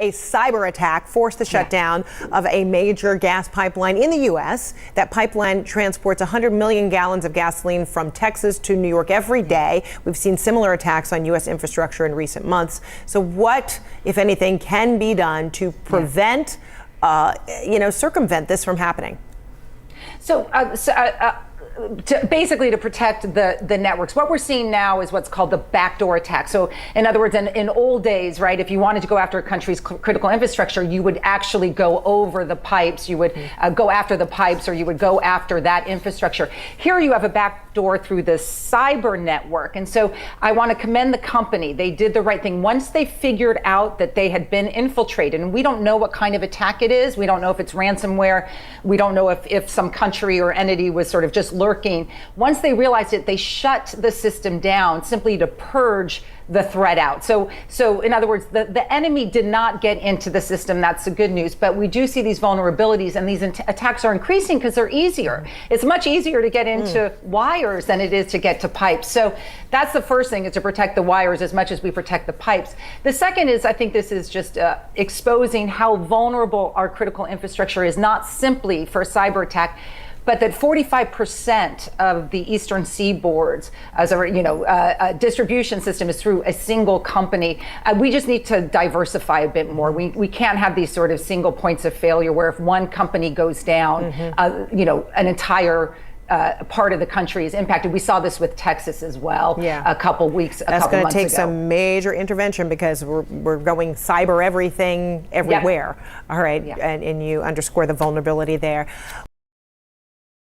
A cyber attack forced the shutdown of a major gas pipeline in the U.S. That pipeline transports 100 million gallons of gasoline from Texas to New York every day. We've seen similar attacks on U.S. infrastructure in recent months. So what, if anything, can be done to prevent, circumvent this from happening? Basically to protect the networks. What we're seeing now is what's called the backdoor attack. So in other words, in old days, right, if you wanted to go after a country's critical infrastructure, you would actually go over the pipes, you would go after the pipes, or you would go after that infrastructure. Here you have a backdoor through the cyber network. And so I want to commend the company. They did the right thing. Once they figured out that they had been infiltrated, and we don't know what kind of attack it is, we don't know if it's ransomware, we don't know if some country or entity was sort of just lurking. Once they realized it, they shut the system down simply to purge the threat out. So in other words, the enemy did not get into the system. That's the good news. But we do see these vulnerabilities, and these attacks are increasing because they're easier. It's much easier to get into wires than it is to get to pipes. So that's the first thing, is to protect the wires as much as we protect the pipes. The second is, I think this is just exposing how vulnerable our critical infrastructure is, not simply for a cyber attack, but that 45% of the eastern seaboards as a distribution system is through a single company. We just need to diversify a bit more. We can't have these sort of single points of failure where if one company goes down, an entire part of the country is impacted. We saw this with Texas as well a couple months ago. That's going to take some major intervention because we're going cyber everything everywhere. All right, and you underscore the vulnerability there.